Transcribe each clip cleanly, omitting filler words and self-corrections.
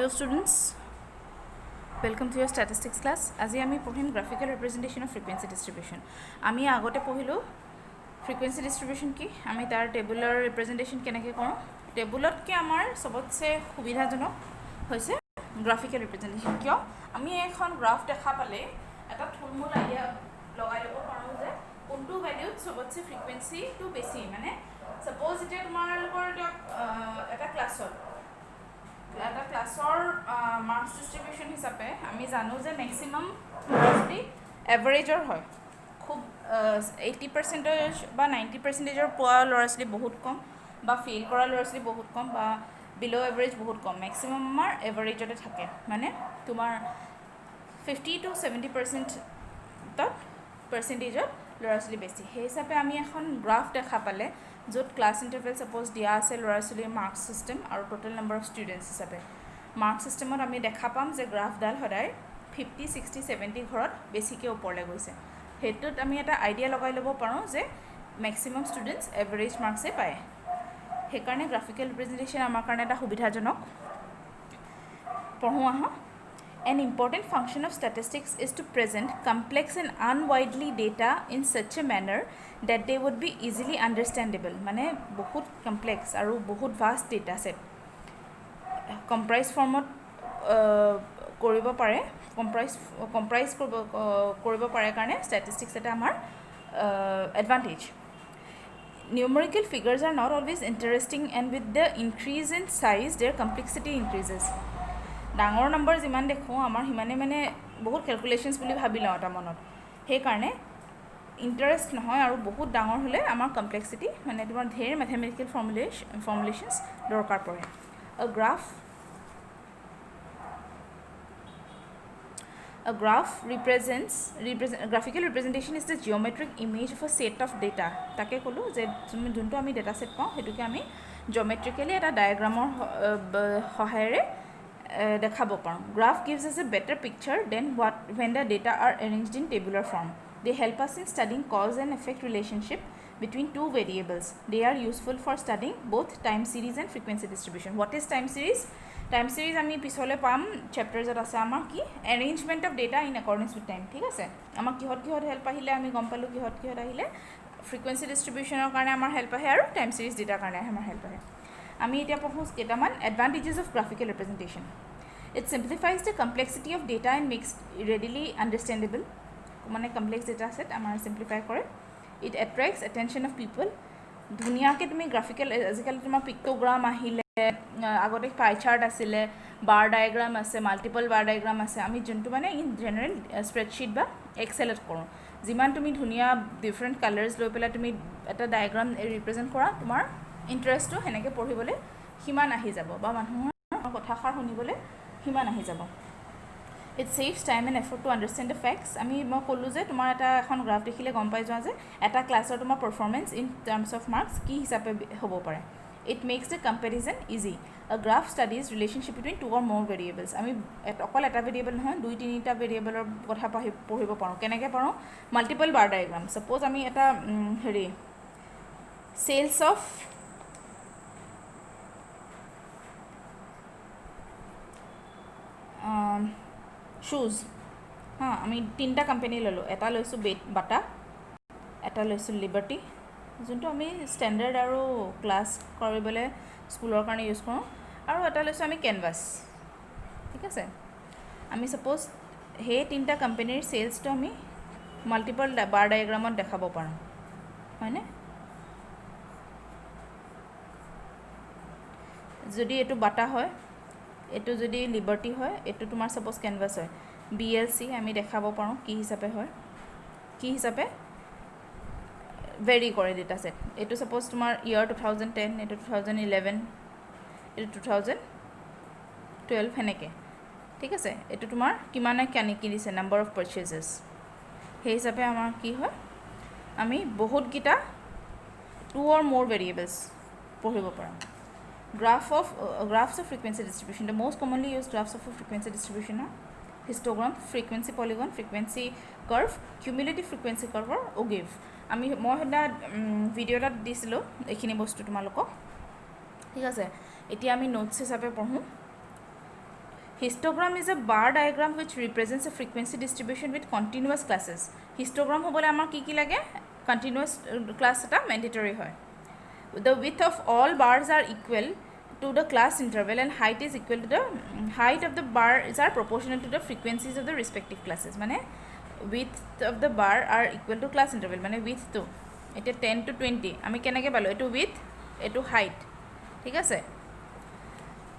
Hello students, welcome to your statistics class. আজি আমি পঢ়িম graphical representation of frequency distribution. আমি আগতে পঢ়িলো frequency distribution কি, আমি তাৰ tabular representation কেনেকৈ কৰোঁ। টেবুলতকৈ আমাৰ সবতছে সুবিধাজনক হৈছে graphical representation। কিয় আমি এখন গ্ৰাফ দেখা পালে এটা থুলমূল আইডিয়া লগাই ল'ব পাৰোঁ যে কোনটো ভ্যালুত সবতছে ফ্ৰিকুৱেঞ্চিটো বেছি। মানে সাপোজ এতিয়া তোমালোকৰ এটা ক্লাছত মাৰ্কছ ডিষ্ট্ৰিবিউশ্যন হিচাপে আমি জানো যে মেক্সিমাম ম'ষ্টলি এভাৰেজৰ হয়। খুব 80% বা 90%ৰ পোৱা ল'ৰা ছোৱালী বহুত কম, বা ফেইল কৰা ল'ৰা ছোৱালী বহুত কম, বা বিল' এভাৰেজ বহুত কম। মেক্সিমাম আমাৰ এভাৰেজতে থাকে, মানে তোমাৰ 50 to 70%ত ল'ৰা ছোৱালী বেছি। সেই হিচাপে আমি এখন গ্ৰাফ দেখা পালে য'ত ক্লাছ ইণ্টাৰভেল ছাপ'জ দিয়া আছে ল'ৰা ছোৱালীৰ মাৰ্কছ ছিষ্টেম আৰু টোটেল নাম্বাৰ অফ ষ্টুডেণ্টছ হিচাপে, মাৰ্কছ ছিষ্টেমত আমি দেখা পাম যে গ্ৰাফডাল সদায় 50, 60, 70 ঘৰত বেছিকৈ ওপৰলৈ গৈছে। সেইটোত আমি এটা আইডিয়া লগাই ল'ব পাৰোঁ যে মেক্সিমাম ষ্টুডেণ্টছ এভাৰেজ মাৰ্কছে পায়। সেইকাৰণে গ্ৰাফিকেল ৰিপ্ৰেজেণ্টেশ্যন আমাৰ কাৰণে এটা সুবিধাজনক। পঢ়োঁ আহা। An important function of statistics is to present complex and unwieldy data in such a manner that they would be easily understandable. মানে বহুত কমপ্লেক্স আৰু বহুত ভাষ্ট ডেটা ছেট কম্প্ৰাইজ ফৰ্মত কৰিব পাৰে, কম্প্ৰাইজ কৰিব পাৰে কাৰণে ষ্টেটিষ্টিক্স এটা আমাৰ advantage. Numerical figures are not always interesting, and with the increase in size their complexity increases. ডাঙৰ নম্বৰ যিমান দেখোঁ আমাৰ সিমানে মানে বহুত কেলকুলেশ্যনছ বুলি ভাবি লওঁ এটা মনত। সেইকাৰণে ইণ্টাৰেষ্ট নহয়, আৰু বহুত ডাঙৰ হ'লে আমাৰ কমপ্লেক্সিটি মানে তোমাৰ ধেৰ মেথমেটিকেল ফৰ্মুলেশ্যনছ দৰকাৰ পৰে। A graphical representation is the geometric image of a set of data. তাকে ক'লোঁ যে যোনটো আমি ডেটা ছেট পাওঁ সেইটোকে আমি জিঅ'মেট্ৰিকেলি এটা ডায়েগ্ৰামৰ সহায়েৰে দেখাব পাৰোঁ। Graph gives us a better picture than when the data are arranged in tabular form. They help us in studying cause and effect relationship between two variables. They are useful for studying both time series and frequency distribution. What is time series? Time series আমি পিছলৈ পাম চেপ্টাৰছত আছে আমাৰ কি arrangement of data in accordance with time. ঠিক আছে, আমাক কিহত হেল্প আহিলে আমি গম পালোঁ, কিহত আহিলে ফ্ৰিকুৱেঞ্চি ডিষ্ট্ৰিবিউশ্যনৰ কাৰণে আমাৰ হেল্প আহে আৰু টাইম চিৰিজ ডেটাৰ কাৰণে আমাৰ হেল্প আহে। আমি এতিয়া পঢ়োঁ কেইটামান advantages of graphical representation. It simplifies the complexity of data and makes readily understandable. মানে কমপ্লেক্স ডেটা ছেট আমাৰ চিম্প্লিফাই কৰে। It attracts attention of people. ধুনীয়াকৈ তুমি গ্ৰাফিকেল আজিকালি তোমাৰ পিক্ট'গ্ৰাম আহিলে, আগতে পাই চাৰ্ট আছিলে, বাৰ ডায়েগ্ৰাম আছে, মাল্টিপল বাৰ ডায়েগ্ৰাম আছে। আমি যোনটো মানে ইন জেনেৰেল স্প্ৰেডশ্বীট বা এক্সেলত কৰোঁ, যিমান তুমি ধুনীয়া ডিফাৰেণ্ট কালাৰ্ছ লৈ পেলাই তুমি এটা ডায়েগ্ৰাম ৰিপ্ৰেজেণ্ট কৰা, তোমাৰ ইণ্টাৰেষ্টটো সেনেকৈ পঢ়িবলৈ সিমান আহি যাব, বা মানুহৰ কথাষাৰ শুনিবলৈ সিমান আহি যাব। It saves time and effort to understand the facts. মই ক'লোঁ যে তোমাৰ এখন গ্ৰাফ দেখিলে গম পাই যোৱা যে এটা ক্লাছৰ তোমাৰ performance in terms of marks কি হিচাপে হ'ব পাৰে। It makes the comparison easy. A graph studies relationship between two or more variables. আমি অকল এটা ভেৰিয়েবল নহয়, 2-3টা ভেৰিয়েবলৰ কথা পঢ়িব পাৰোঁ। কেনেকৈ পাৰোঁ? মাল্টিপল বাৰ ডায়েগ্ৰাম। ছাপ'জ আমি এটা চেলছ অফ শ্বুজ, আমি 3টা কোম্পানী ল'লোঁ। এটা লৈছোঁ বাটা, এটা লৈছোঁ লিবাৰ্টি, যোনটো আমি ষ্টেণ্ডাৰ্ড আৰু ক্লাছ কৰিবলৈ স্কুলৰ কাৰণে ইউজ কৰোঁ, আৰু এটা লৈছোঁ আমি কেনভাছ। ঠিক আছে, আমি ছাপ'জ সেই 3টা কোম্পানীৰ চেলছটো আমি মাল্টিপল বাৰ ডায়েগ্ৰামত দেখাব পাৰোঁ, হয়নে? যদি এইটো বাটা হয়, এইটো যদি লিবাৰ্টি হয়, এইটো তোমাৰ ছাপ'জ কেনভাছ হয়, BLC আমি দেখাব পাৰোঁ কি হিচাপে হয়, কি হিচাপে ভেৰি কৰে ডেটা ছেট। এইটো ছাপ'জ তোমাৰ ইয়াৰ 2010, এইটো 2011, এইটো 2012 সেনেকৈ। ঠিক আছে, এইটো তোমাৰ কিমানে কিনিছে, নাম্বাৰ অফ পাৰ্চেজেছ। সেই হিচাপে আমাৰ কি হয়, আমি বহুতকেইটা 2 or more ভেৰিয়েবলছ পঢ়িব পাৰোঁ। Graphs of frequency distribution. The most commonly used graphs of frequency distribution are histogram, frequency polygon, frequency curve, cumulative frequency curve or OGIF. মই সেইদিনা ভিডিঅ' এটাত দিছিলোঁ এইখিনি বস্তু তোমালোকক। ঠিক আছে, এতিয়া আমি নোটছ হিচাপে পঢ়োঁ। Histogram is a bar diagram which represents a frequency distribution with continuous classes. Histogram hobole amar ki lage continuous class eta mandatory hoy. The width of all bars are equal to the class interval and height is equal to the height of the bars are proportional to the frequencies of the respective classes. Mane width of the bar are equal to class interval. Mane width to eta 10 to 20 ami kenake palo etu width etu height ঠিক আছে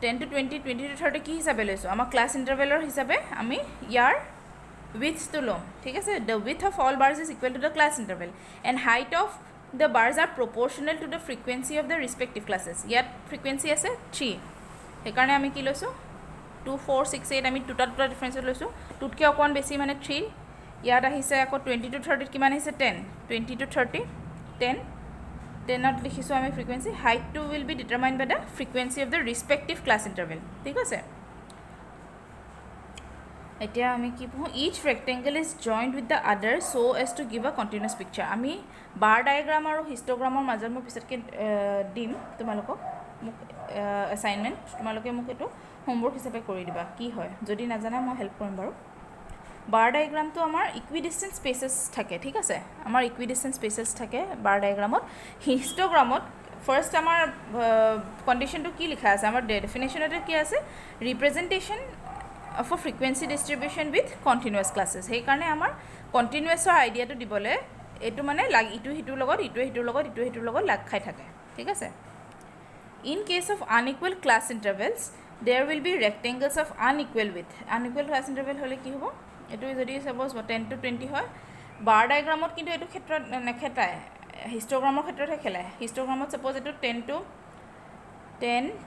10 to 20 20 to 30 কি হিসাবে লৈছো আমাৰ class ইন্টাৰভেলৰ হিসাবে আমি ইয়াৰ width to লম ঠিক আছে the width of all bars is equal to the class interval and height of the bars are proportional to the frequency of the respective classes ইয়াত frequency আছে 3 সেইকাৰণে আমি কি লৈছো 2 4 6 8 আমি দুটা ডিফাৰেন্স লৈছো টুটকে অকন বেছি মানে 3 ইয়াত আহিছে আকৌ 20 to 30 কিমান আহিছে 10 20 to 30 10 10 লিখিছো আমি frequency height to will be determined by the frequency of the respective class interval ঠিক আছে এতিয়া আমি কি পঢ়ো each rectangle is joined with the other so as to give a continuous picture আমি bar diagram আৰু histogramৰ মাজত মই পিছতকে দিম তোমালোকক মোক assignment তোমালোকে মোক এটো homework হিচাপে কৰি দিবা কি হয় যদি নাজানা মই হেল্প কৰিম বাৰু bar diagram to amar equidistant spaces thake thik ase amar equidistant spaces thake bar diagram ot histogram ot first amar condition to ki likha ase amar definition ot ki ase representation of a frequency distribution with continuous classes he karone amar continuous idea to dibole etu mane lag itu hitu logot lag khai thake thik ase in case of unequal class intervals there will be rectangles of unequal width unequal class interval hole ki hobo এটো যদি suppose 10 to 20 হয় বার ডায়াগ্রামত কিন্তু এটো ক্ষেত্ৰত নেখেতায় হিস্টোগ্ৰামৰ ক্ষেত্ৰতে খেলায় হিস্টোগ্ৰামত suppose এটো 10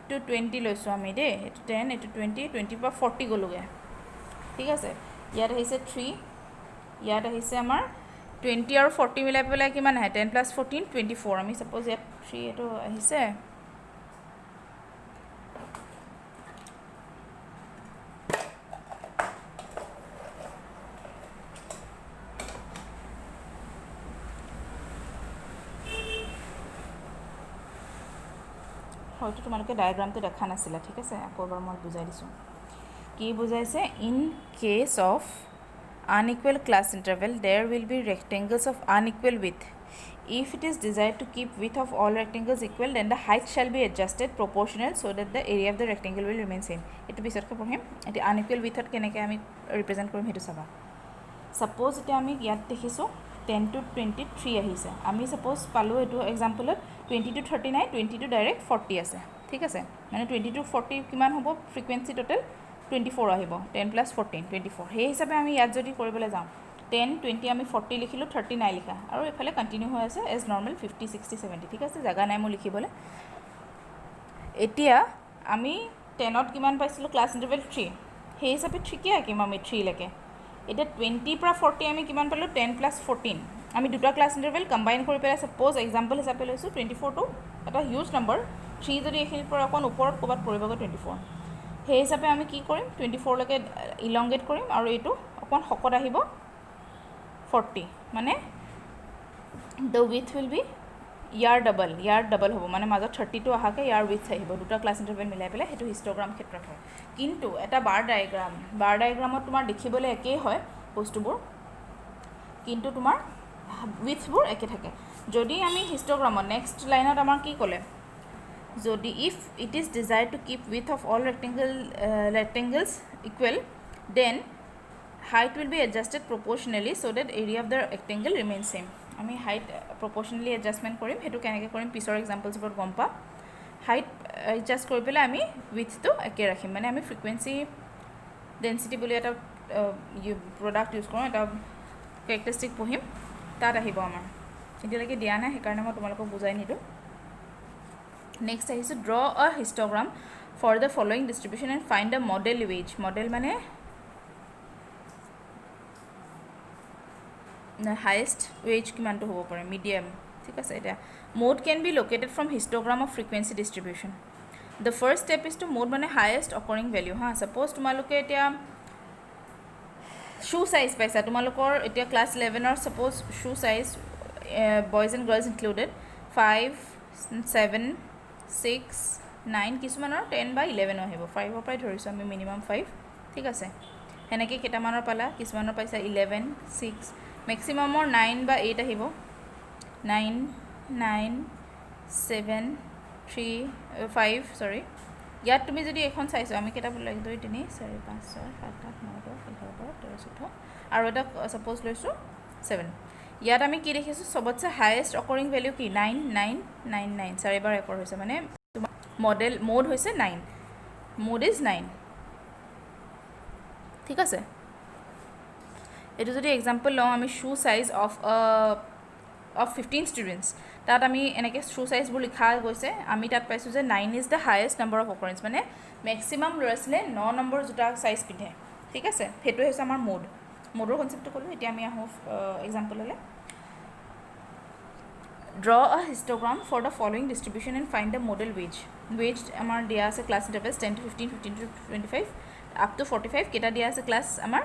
to 20 লৈছো আমি দে এটো 10 এটো 20 পৰা 40 গলুগে ঠিক আছে ইয়াত আহিছে 3 ইয়াত আহিছে আমাৰ 20 আৰু 40 মিলাই পেলাই কিমান হয় 10 + 14 24 আমি সাপোজ ইয়াত 3 এটো আহিছে হয়তো তোমালোকে ডায়াগ্ৰামটো দেখা নাছিলা ঠিক আছে আকৌবাৰ মই বুজাই দিছো কি বুজাইছে in case of unequal class interval there will be rectangles of unequal width if it is desired to keep width of all rectangles equal then the height shall be adjusted proportional so that the area of the rectangle will remain same এটো পিছতকে পঢ়িম এটি unequal width ত কেনেকৈ আমি represent কৰিম হেতু চাবা suppose এটা আমি ইয়াত দেখিছো 10 to 23 আহিছে আমি সাপোজ পালো এটো এক্সাম্পলত 20 to 39 20 to ডাইৰেক্ট 40 আছে ঠিক আছে মানে 20 to 40 কিমান হ'ব ফ্ৰিকুৱেন্সি টোটাল 24 আহিব 10 + 14 24 হে হিচাপে আমি ইয়াত যদি কৰিবলৈ যাম 10 20 আমি 40 লিখিলো 39 লিখা আৰু এফালে কন্টিনিউ হৈ আছে এজ নরমাল 50 60 70 ঠিক আছে জাগা নাই মই লিখিবলৈ এতিয়া আমি 10 ত কিমান পাইছিলো ক্লাস ইন্টারভেল 3 হে হিচাপে 3 কে আকিম আমি 3 লৈকে এটা 20 পৰা 40 আমি কিমান পালো 10 + 14 আমি দুটা ক্লাস ইন্টারভেল কম্বাইন কৰি পেলাই সাপোজ এক্সাম্পল হিচাপে লৈছো 24 টো এটা হিউজ নম্বৰ 3 যদি এখিনিৰ পৰা অকন ওপৰত ক'বাত পৰিবগৈ 24 হে হিচাপে আমি কি কৰিম 24 লৈকে ইলংগেট কৰিম আৰু এটো অকন হকত আহিব 40 মানে the width will be year double হ'ব মানে মাজত 30 টো আহাকে ইয়াৰ width আহিব দুটা ক্লাস ইন্টাৰভেল মিলাই পেলাই হেতু হিস্টোগ্ৰাম ক্ষেত্ৰত হয় কিন্তু এটা বাৰ ডায়াগ্ৰামত তোমাৰ দেখিবলৈ একেই হয় বস্তুবোৰ কিন্তু তোমাৰ widthবোৰ একে থাকে যদি আমি হিস্টোগ্ৰামত নেক্সট লাইনত আমাৰ কি ক'লে যদি if it is desired to keep width of all rectangles equal then height will be adjusted proportionally so that area of the rectangle remains same আমি height proportionally adjustment কৰিম হেতু কেনেকৈ কৰিম পিছৰ এক্সাম্পলছ বোৰ গম পা height adjust কৰি পেলাই আমি width টো একে ৰাখিম মানে আমি frequency density বুলি এটা প্ৰডাক্ট ইউজ কৰোঁ এটা characteristic পঢ়িম তাত আহিব আমাৰ এতিয়ালৈকে দিয়া নাই সেইকাৰণে মই তোমালোকক বুজাই নিদো next is to draw a histogram for the following distribution and find a model wage model mane the highest wage kiman to hobo pare medium thik ase eta mode can be located from histogram of frequency distribution the first step is to mode mane highest occurring value ha suppose tumaloke eta shoe size paisa tumalokor eta class 11 or suppose shoe size boys and girls included 5 7 6 9 কিছুমানৰ 10 বা 11 আহিব 5ৰ পৰাই ধৰিছোঁ আমি minimum 5 ঠিক আছে সেনেকৈ কেইটামানৰ পালা কিছুমানৰ পাইছা 11 6 মেক্সিমামৰ 9 বা 8 আহিব 9 9 7 3 5 চৰি ইয়াত তুমি যদি এখন চাইছোঁ আমি কেইটা 1 2 3 4 5 6 7 8 9 10 11 12 13 14 আৰু এটা ছাপ'জ লৈছোঁ 7 ইয়াত আমি কি দেখিছোঁ চবতছে হায়েষ্ট অকৰিং ভেলিউ কি 9 9 9 9 চাৰিবাৰ ৰেকৰ্ড হৈছে মানে তোমাৰ মোড হৈছে 9 মোড ইজ 9 ঠিক আছে এইটো যদি এক্সাম্পল লওঁ আমি শ্বু চাইজ অফ 15 ষ্টুডেণ্টছ তাত আমি এনেকৈ শ্বু চাইজবোৰ লিখা গৈছে আমি তাত পাইছোঁ যে 9 is the highest number of occurrence মানে মেক্সিমাম ল'ৰা ছোৱালীয়ে 9 নম্বৰ জোতা চাইজ পিন্ধে ঠিক আছে সেইটোৱে হৈছে আমাৰ মোডৰ কনচেপ্টটো ক'লোঁ এতিয়া আমি আহোঁ এক্সাম্পললৈ draw a histogram for the following distribution and find the model wage আমাৰ দিয়া আছে class ইণ্টাৰভেলছ 10 to 15 15 to 25 up to 45 কেইটা দিয়া আছে ক্লাছ আমাৰ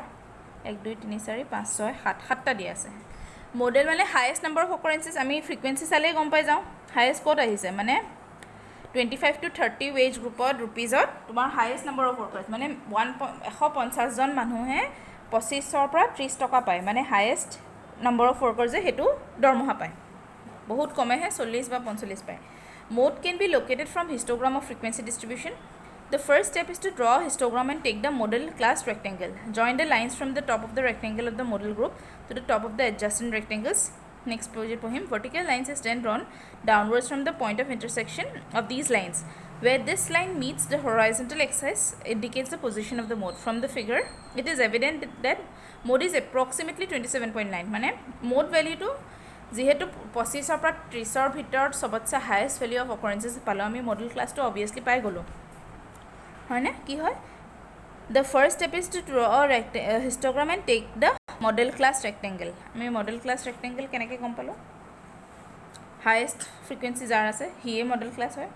1 2 3 4 5 6 7 7টা দিয়া আছে মডেল মানে হায়েষ্ট নাম্বাৰ অফ অকাৰেঞ্চেছ আমি ফ্ৰিকুৱেঞ্চি চালেই গম পাই যাওঁ হায়েষ্ট ক'ত আহিছে মানে 25 to 30 ৱেজ গ্ৰুপত ৰুপিজত তোমাৰ হায়েষ্ট নাম্বাৰ অফ ৱৰ্কাৰ্ছ মানে 150জন মানুহে 25ৰ পৰা 30 টকা পায় মানে হায়েষ্ট নাম্বাৰ অফ ৱৰ্কাৰ্ছে সেইটো দৰমহা পায় বহুত কমেহে 40 বা 45 পায় mode can be located from histogram of frequency distribution the first step is to draw a histogram and take the model class rectangle join the lines from the top of the rectangle of the model group to the top of the adjacent rectangles next project for him vertical lines is then drawn downwards from the point of intersection of these lines where this line meets the horizontal axis indicates the position of the mode from the figure it is evident that mode is approximately 27.9 মানে mode value to যিহেতু 25ৰ পৰা 30ৰ ভিতৰত চবতছে highest value of অকাৰেঞ্চেছ পালোঁ আমি model ক্লাছটো obviously পাই গ'লোঁ হয়নে কি হয় the first step is to draw histogram and take the modal class rectangle আমি মডেল ক্লাছ ৰেক্টেংগল কেনেকৈ গম পালোঁ হায়েষ্ট ফ্ৰিকুৱেঞ্চি যাৰ আছে সিয়ে মডেল ক্লাছ হয়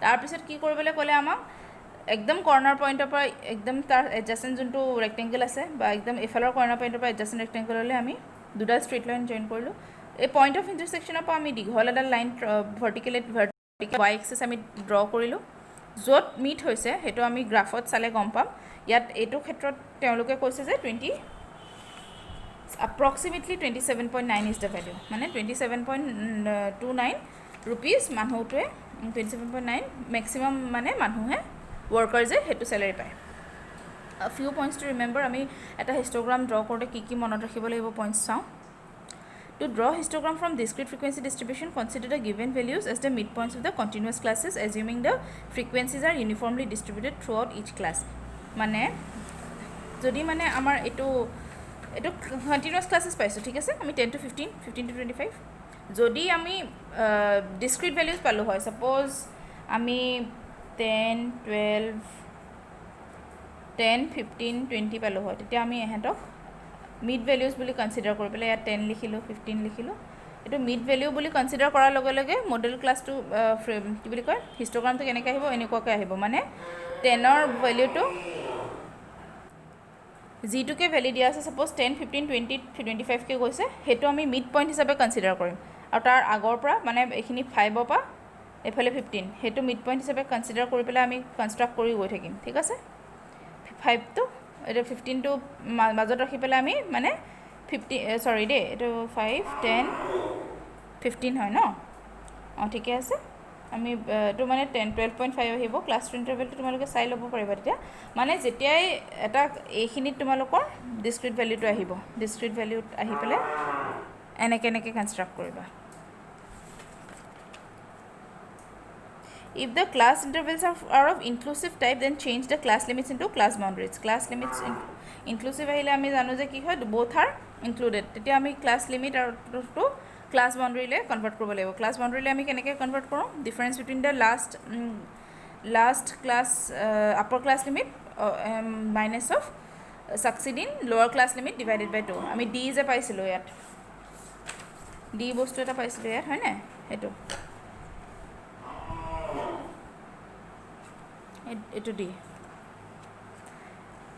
তাৰপিছত কি কৰিবলৈ ক'লে আমাক একদম কৰ্নাৰ পইণ্টৰ পৰা একদম তাৰ এডজাচেণ্ট যোনটো ৰেক্টেংগল আছে বা একদম এফালৰ কৰ্নাৰ পইণ্টৰ পৰা এডজাচেণ্ট ৰেক্টেংগললৈ আমি দুটা ষ্ট্ৰেইট লাইন জইন কৰিলোঁ এই পইণ্ট অফ ইণ্টাৰছেকশ্যনৰ পৰা আমি দীঘল এডাল লাইন ভাৰ্টিকেল ৱাই এক্সিছ আমি ড্ৰ কৰিলোঁ য'ত মিট হৈছে সেইটো আমি গ্ৰাফত চালে গম পাম ইয়াত এইটো ক্ষেত্ৰত তেওঁলোকে কৈছে যে approximately 27.9 is the value মানে 27.29 ৰুপিজ মানুহটোৱে 27.9 মেক্সিমাম মানে মানুহে ৱৰ্কাৰ্ছে সেইটো চেলাৰী পায় ফিউ পইণ্টছ টু ৰিমেম্বাৰ আমি এটা হিষ্টগ্ৰাম ড্ৰ কৰোঁতে কি মনত ৰাখিব লাগিব পইণ্টছ চাওঁ To draw histogram from discrete frequency distribution, consider the given values as the midpoints of the continuous classes, assuming the frequencies are uniformly distributed throughout each class. মানে যদি মানে আমাৰ এইটো continuous classes পাইছোঁ ঠিক আছে আমি 10 to 15 15 to 25 যদি আমি discrete values পালোঁ হয় suppose আমি 10 12 10 15 20 পালোঁ হয় তেতিয়া আমি এহেঁতক মিড ভেলিউজ বুলি কনচিডাৰ কৰি পেলাই ইয়াত 10 লিখিলোঁ 15 লিখিলোঁ এইটো মিড ভেলিউ বুলি কনচিডাৰ কৰাৰ লগে লগে মডেল ক্লাছটো কি বুলি কয় হিষ্টগ্ৰামটো কেনেকৈ আহিব এনেকুৱাকৈ আহিব মানে 10ৰ ভেলিউটো যিটোকে ভেলিউ দিয়া আছে ছাপ'জ 10 15 20 25কৈ গৈছে সেইটো আমি মিড পইণ্ট হিচাপে কনচিডাৰ কৰিম আৰু তাৰ আগৰ পৰা মানে এইখিনি 5ৰ পৰা এইফালে 15 সেইটো মিড পইণ্ট হিচাপে কনচিডাৰ কৰি পেলাই আমি কনষ্ট্ৰাক্ট কৰি গৈ থাকিম ঠিক আছে 5টো এইটো 15টো মাজত ৰাখি পেলাই আমি মানে 50 চৰি দেই এইটো 5 10 15 হয় ন অঁ ঠিকে আছে আমি এইটো মানে 12.5 আহিব ক্লাছ ইণ্টাৰভেলটো তোমালোকে চাই ল'ব পাৰিবা তেতিয়া মানে যেতিয়াই এটা এইখিনিত তোমালোকৰ ডিছক্ৰিট ভেলিউটো আহিব ডিছক্ৰিট ভেলিউত আহি পেলাই এনেকৈ কনষ্ট্ৰাক্ট কৰিবা If the class intervals are of inclusive type, then change the class limits into class boundaries. Class limits inclusive ahile ami janu je ki hoy both are included. Tetia ami class limit to class boundary le convert koribo lagibo. Class boundary le ami keneke convert korom? Difference between the last class upper class limit minus of succeeding lower class limit divided by 2. Ami d je paisilo yat. D bostu eta paisilo yat hoy na eto. এইটো দি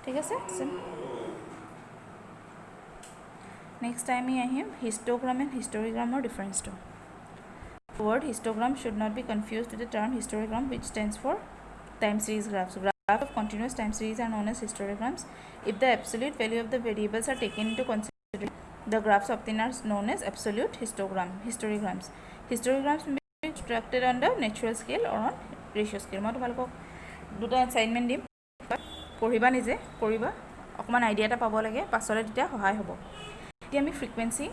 ঠিক আছে next time আমি আহিম হিষ্টগ্ৰাম and হিষ্টৰিগ্ৰামৰ ডিফাৰেঞ্চটো word histogram should not be confused with the term histogram, which stands for time series graphs. Graphs of continuous time series are known as histograms. If the absolute value of the variables are taken into consideration, the graphs obtained are known as absolute histograms. Histograms may be constructed on the natural scale or on ratio scale. মই তোমালোকক দুটা assignment দিম, পঢ়িবা নিজে কৰিবা, অকমান idea এটা পাব লাগে, পাছলে তেতিয়া সহায় হ'ব। এতিয়া আমি ফ্ৰিকুৱেন্সি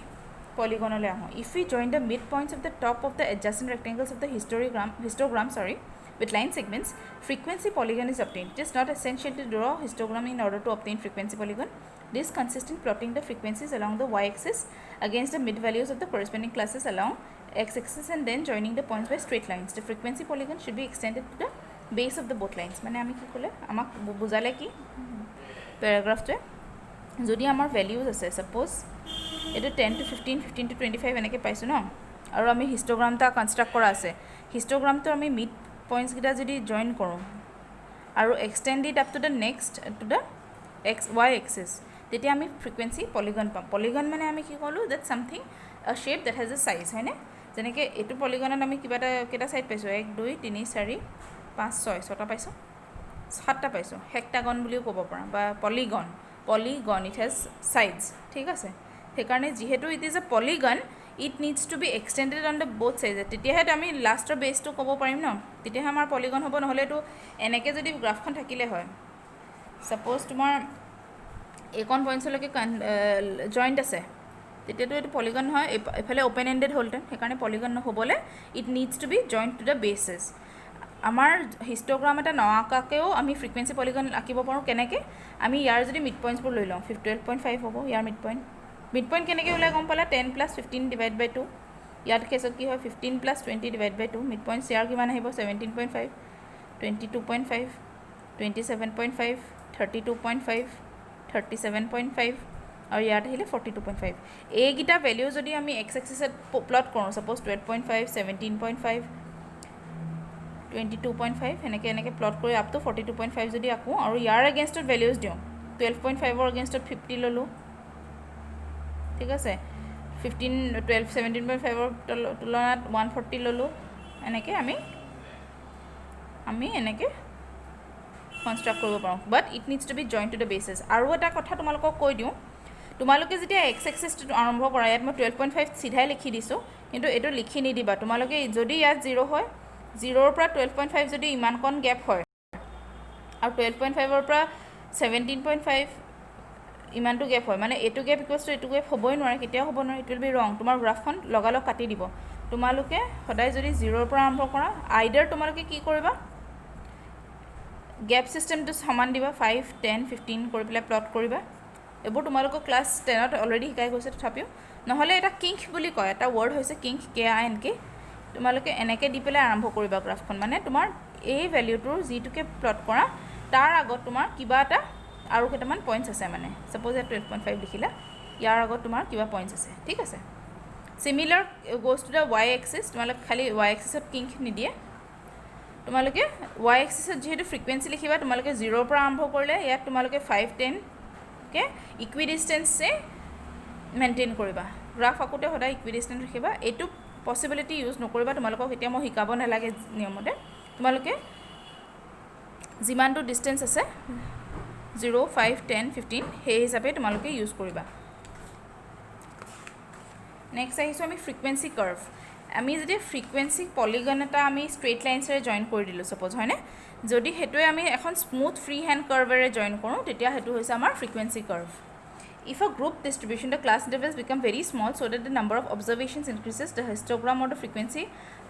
পলিগনলৈ আহোঁ। If we join the midpoints of the top of the adjacent rectangles of the histogram with line segments, frequency polygon is obtained. It is not essential to draw histogram in order to obtain frequency polygon. This consists in plotting the frequencies along the y-axis against the mid values of the corresponding classes along x-axis and then joining the points by straight lines. The frequency polygon should be extended to the base of the both lines. মানে আমি কি ক'লে আমাক বুজালে কি প্যাৰাগ্ৰাফটোৱে যদি আমাৰ values আছে সাপোজ এটা 10 to 15 15 to 25 এনেকৈ পাইছোঁ ন, আৰু আমি হিষ্টগ্ৰাম এটা কনষ্ট্ৰাক্ট কৰা আছে। হিষ্টগ্ৰামটো আমি মিড পইণ্টছ কেইটা যদি জইন কৰোঁ আৰু extend it up to the next to the y axis, তেতিয়া আমি ফ্ৰিকুৱেন্সি পলিগন পাম। পলিগন মানে আমি কি ক'লোঁ that something a shape that has a size, হয়নে? যেনেকৈ এইটো পলিগনত আমি কিবা এটা কেইটা চাইড পাইছোঁ 1 2 3 4 5 6 6টা পাইছোঁ, 7টা পাইছোঁ। হেক্টাগন বুলিও ক'ব পাৰা বা পলিগন ইট হেজ চাইডছ, ঠিক আছে? সেইকাৰণে যিহেতু it is a polygon it needs to be extended on the both চাইজেছ, তেতিয়াহে আমি লাষ্টৰ বেছটো ক'ব পাৰিম ন, তেতিয়াহে আমাৰ পলিগন হ'ব। নহ'লে এইটো এনেকৈ যদি গ্ৰাফখন থাকিলে হয়, ছাপ'জ তোমাৰ এইকণ পইণ্টছলৈকে জইণ্ট আছে, তেতিয়াতো এইটো পলিগন নহয়, এইফালে অ'পেন এণ্ডেড হ'লহেঁতেন। সেইকাৰণে পলিগন নহ'বলৈ it needs to be joint to the bases. আমাৰ হিষ্টগ্ৰাম এটা নআঁকাকেও আমি ফ্ৰিকুৱেন্সি পলিগন আঁকিব পাৰোঁ। কেনেকৈ? আমি ইয়াৰ যদি মিড পইণ্টছবোৰ লৈ লওঁ 12.5 হ'ব ইয়াৰ মিড পইণ্ট কেনেকৈ ওলাই গম পালা? 10 + 15 / 2। ইয়াত কেছত কি হয় 15 + 20 / 2। মিড পইণ্টছ ইয়াৰ কিমান আহিব 17.5 22.5 27.5 32.5 37.5 আৰু ইয়াত আহিলে 42.5। এইকেইটা ভেলিউ যদি আমি এক্স এক্সিছত প্লট কৰোঁ, ছাপ'জ 12.5 17.5 22.5 এনেকৈ প্লট কৰি আপ টু 42.5 যদি আঁকো আৰু ইয়াৰ এগেইনষ্টত ভেলিউজ দিওঁ 12.5ৰ এগেইনষ্টত 50 ল'লোঁ, ঠিক আছে? 17.5ৰ তুলনাত 140 ল'লোঁ। এনেকৈ আমি এনেকৈ কনষ্ট্ৰাক্ট কৰিব পাৰোঁ। But it needs to be joint to the bases. আৰু এটা কথা তোমালোকক কৈ দিওঁ, তোমালোকে যেতিয়া এক্স এক্সিছটো আৰম্ভ কৰা, ইয়াত মই 12.5 চিধাই লিখি দিছোঁ, কিন্তু এইটো লিখি নিদিবা। তোমালোকে যদি ইয়াত 0 হয়, 0ৰ পৰা 12.5 যদি ইমানকণ গেপ হয় আৰু 12.5ৰ পৰা 17.5 ইমানটো গেপ হয়, মানে এইটো গেপ ইকুৱেলছ টু এইটো গেপ হ'বই নোৱাৰে, কেতিয়াও হ'ব নোৱাৰে। ইট উইল বি ৰং। তোমাৰ গ্ৰাফখন লগালগ কাটি দিব। তোমালোকে সদায় যদি 0ৰ পৰা আৰম্ভ কৰা, আইদাৰ তোমালোকে কি কৰিবা গেপ ছিষ্টেমটো সমান দিবা 5 10 15 কৰি পেলাই প্লট কৰিবা। এইবোৰ তোমালোকক ক্লাছ 10ত অলৰেডি শিকাই গৈছে তথাপিও। নহ'লে এটা কিংক বুলি কয়, এটা ৱৰ্ড হৈছে কিংক KINK। তোমালোকে এনেকৈ দি পেলাই আৰম্ভ কৰিবা গ্ৰাফখন। মানে তোমাৰ এই ভেলিউটোৰ যিটোকে প্লট কৰা তাৰ আগত তোমাৰ কিবা এটা আৰু কেইটামান পইণ্টছ আছে। মানে ছাপ'জ ইয়াত 12.5 লিখিলা, ইয়াৰ আগত তোমাৰ কিবা পইণ্টছ আছে, ঠিক আছে? Similar goes to the y axis. তোমালোকে খালি y এক্সিছত কিংক নিদিয়ে। তোমালোকে y এক্সিছত যিহেতু ফ্ৰিকুৱেন্সি লিখিবা, তোমালোকে 0ৰ পৰা আৰম্ভ কৰিলে ইয়াত তোমালোকে 5 10কে ইকুইডিষ্টেঞ্চে মেইনটেইন কৰিবা। গ্ৰাফ আঁকোতে সদায় ইকুইডিষ্টেঞ্চ ৰাখিবা। এইটো পচিবিলিটি ইউজ নকৰিবা, তোমালোকক এতিয়া মই শিকাব নালাগে নিয়মতে। তোমালোকে যিমানটো ডিষ্টেঞ্চ আছে 0 5 10 15 সেই হিচাপে তোমালোকে ইউজ কৰিবা। নেক্সট আহিছোঁ আমি ফ্ৰিকুৱেন্সি কাৰ্ভ। আমি যদি ফ্ৰিকুৱেন্সি পলিগন এটা আমি ষ্ট্ৰেইট লাইনছেৰে জইন কৰি দিলোঁ ছাপ'জ, হয়নে? যদি সেইটোৱে আমি এখন স্মুথ ফ্ৰী হেণ্ড কাৰ্ভেৰে জইন কৰোঁ, তেতিয়া সেইটো হৈছে আমাৰ frequency curve. If a group distribution, the class intervals become very small so that the number of observations increases, the histogram or the frequency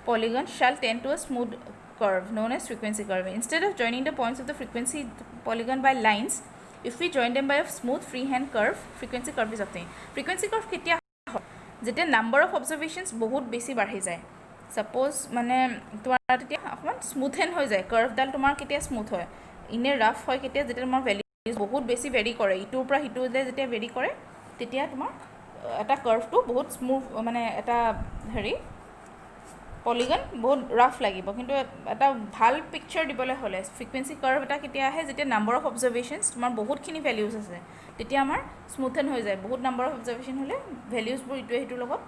polygon shall tend to a smooth curve known as frequency curve. Instead of joining the points of the frequency polygon by lines, if we join them by a smooth freehand curve, frequency curve is obtained. Frequency curve কেতিয়া হয়? যেতিয়া number of অবজাৰভেশ্যনছ বহুত বেছি বাঢ়ি যায়। Suppose মানে তোমাৰ তেতিয়া অকণমান স্মুথেন হৈ যায়। কাৰ্ভডাল তোমাৰ কেতিয়া স্মুথ হয়? ইনে ৰাফ হয় কেতিয়া? যেতিয়া তোমাৰ ভেলিউ বহুত বেছি ভেৰি কৰে, ইটোৰ পৰা সিটোলৈ যেতিয়া ভেৰি কৰে, তেতিয়া তোমাৰ এটা কাৰ্ভটো বহুত স্মুথ, মানে এটা হেৰি পলিগন বহুত ৰাফ লাগিব। কিন্তু এটা ভাল পিকচাৰ দিবলৈ হ'লে ফ্ৰিকুৱেন্সি কাৰ্ভ এটা কেতিয়া আহে? যেতিয়া নাম্বাৰ অফ অবজাৰভেশ্যনছ তোমাৰ বহুতখিনি ভেলিউজ আছে, তেতিয়া আমাৰ স্মুথেন হৈ যায়। বহুত নাম্বাৰ অফ অবজাৰভেশ্যন হ'লে ভেলিউজবোৰ ইটোৱে সিটোৰ লগত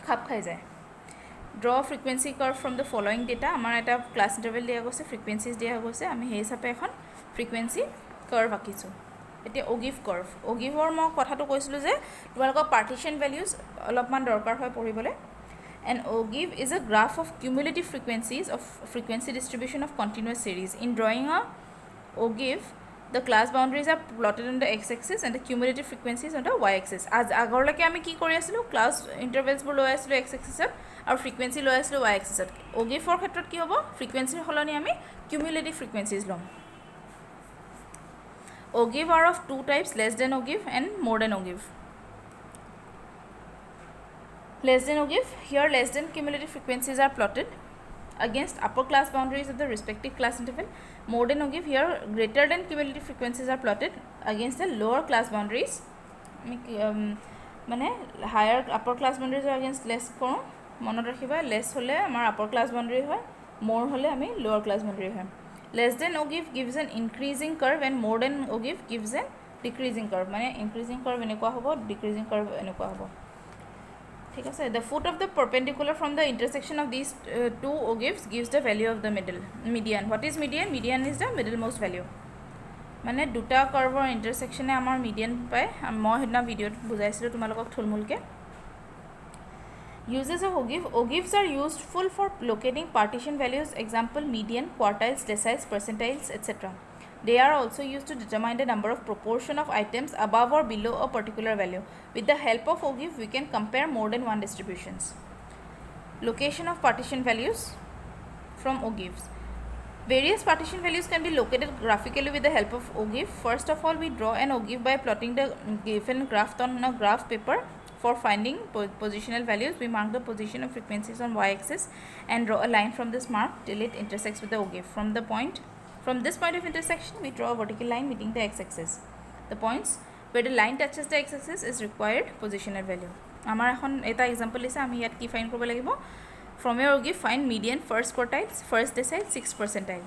খাপ খাই যায়। Draw frequency curve from the following data আমাৰ এটা ক্লাছ ইণ্টাৰভেল দিয়া গৈছে ফ্ৰিকুৱেঞ্চিজ দিয়া গৈছে আমি সেই হিচাপে এখন ফ্ৰিকুৱেঞ্চি কাৰ্ভ আঁকিছোঁ এতিয়া অগিভ কাৰ্ভ অগিভৰ মই কথাটো কৈছিলোঁ যে তোমালোকৰ পাৰ্টিশ্যন ভেলিউজ অলপমান দৰকাৰ হয় পঢ়িবলৈ and ogive is a graph of cumulative frequencies of frequency distribution of continuous series in drawing a ogive the class boundaries are plotted on the x-axis and the cumulative frequencies on the y-axis as আগৰলৈকে আমি কি কৰি আছিলোঁ class ইণ্টাৰভেলছবোৰ লৈ আছিলোঁ x-axisত আৰু frequency লৈ আছিলোঁ y-axisত অগিভৰ ক্ষেত্ৰত কি হ'ব ফ্ৰিকুৱেঞ্চিৰ সলনি আমি কিউমুলেটিভ ফ্ৰিকুৱেঞ্চিজ ল'ম ogive are of two types less than ogive and more than ogive less than ogive here less than cumulative frequencies are plotted against upper class boundaries of the respective class interval more than ogive here greater than cumulative frequencies are plotted against the lower class boundaries মানে higher upper class boundaries are against less কৰোঁ মনত ৰাখিবা less হ'লে আমাৰ upper class boundary হয় more হ'লে আমি lower class boundary হয় less than ogive gives an increasing curve and more than ogive gives an decreasing curve মানে increasing curve এনেকুৱা হ'ব decreasing curve এনেকুৱা হ'ব ঠিক আছে the foot of the perpendicular from the intersection of these two ogives gives the value of the median what is median median is the middlemost value মানে দুটা কাৰ্ভৰ ইণ্টাৰছেকশ্যনে আমাৰ মিডিয়ান পায় মই সেইদিনা ভিডিঅ'ত বুজাইছিলোঁ তোমালোকক থুলমূলকৈ uses of ogives are useful for locating partition values example median quartiles deciles percentiles etc they are also used to determine the number of proportion of items above or below a particular value with the help of ogive we can compare more than one distributions location of partition values from ogives various partition values can be located graphically with the help of ogive first of all we draw an ogive by plotting the given graph on a graph paper for finding positional values we mark the position of frequencies on y-axis and draw a line from this mark till it intersects with the ogive from this point of intersection we draw a vertical line meeting the x-axis the points where the line touches the x-axis is required positional value আমাৰ এখন এটা example দিছে আমি ইয়াত কি fine কৰিব লাগিব from your ogive find median first quartiles first decile 6th percentile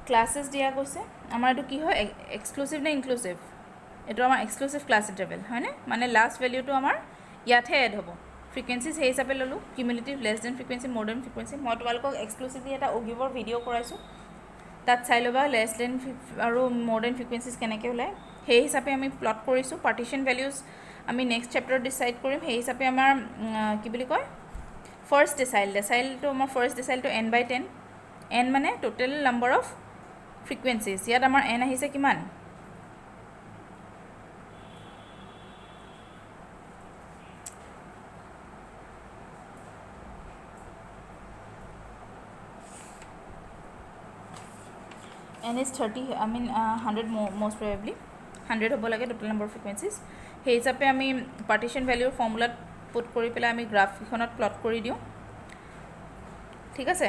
classes দিয়া গৈছে আমাৰ এটো কি হয় এক্সক্লুসিভ নে ইনক্লুসিভ এটো আমাৰ এক্সক্লুসিভ ক্লাছ ইন্টাৰভেল হয় নে মানে লাষ্ট ভ্যালুটো আমাৰ ইয়াতহে এড হ'ব ফ্ৰিকুৱেঞ্চিজ সেই হিচাপে ললোঁ কিউমুলেটিভ লেছ দেন ফ্ৰিকুৱেঞ্চি মোৰ দেন ফ্ৰিকুৱেঞ্চি মই তোমালোকক এক্সক্লুসিভলি এটা অগিভৰ ভিডিঅ' কৰাইছোঁ তাত চাই ল'বা লেছ দেন আৰু মোৰ দেন ফ্ৰিকুৱেঞ্চিজ কেনেকৈ ওলায় সেই হিচাপে আমি প্লট কৰিছোঁ পাৰ্টিশ্যন ভেলিউজ আমি নেক্সট চেপ্টাৰত ডিচাইড কৰিম সেই হিচাপে আমাৰ কি বুলি কয় ফাৰ্ষ্ট ডেচাইলটো আমাৰ ফাৰ্ষ্ট ডেচাইলটো n/10 n মানে টোটেল নাম্বাৰ অফ ফ্ৰিকুৱেঞ্চিজ ইয়াত আমাৰ n আহিছে কিমান n is 30 I mean 100 most probably 100 হ'ব লাগে টোটেল নাম্বাৰ অফ ফ্ৰিকুৱেঞ্চিজ সেই হিচাপে আমি পাৰ্টিশ্যন ভেলিউৰ ফৰ্মুলাত পুট কৰি পেলাই আমি গ্ৰাফখনত প্লট কৰি দিওঁ ঠিক আছে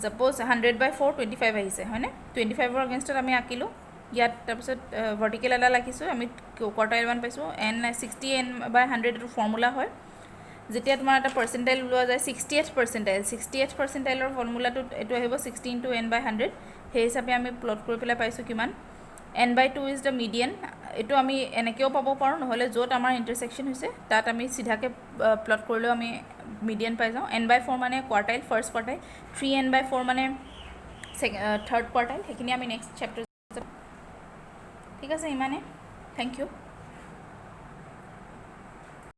সাপোজ 100/4 25 আহিছে হয়নে 25ৰ এগেইনষ্টত আমি আঁকিলোঁ ইয়াত তাৰপিছত ভাৰ্টিকেল এটা লাখিছোঁ আমি কোৱাৰ্টাইল 1 পাইছোঁ n 60n/100 এইটো ফৰ্মুলা হয় যেতিয়া তোমাৰ এটা পাৰ্চেণ্টাইল ওলোৱা যায় 60th পাৰ্চেণ্টাইলৰ ফৰ্মুলাটো এইটো আহিব 60 × n/100 সেই হিচাপে আমি প্লট কৰি পেলাই পাইছোঁ কিমান n/2 ইজ দ্য মিডিয়ান এইটো আমি এনেকৈও পাব পাৰোঁ নহ'লে য'ত আমাৰ ইণ্টাৰছেকশ্যন হৈছে তাত আমি চিধাকৈ প্লট কৰিলেও আমি মিডিয়ান পাই যাওঁ n/4 মানে কোৱাৰ্টাইল ফাৰ্ষ্ট কোৱাৰ্টাইল 3n/4 মানে থাৰ্ড কোৱাৰ্টাইল সেইখিনি আমি নেক্সট চেপ্টাৰ ঠিক আছে ইমানে থেংক ইউ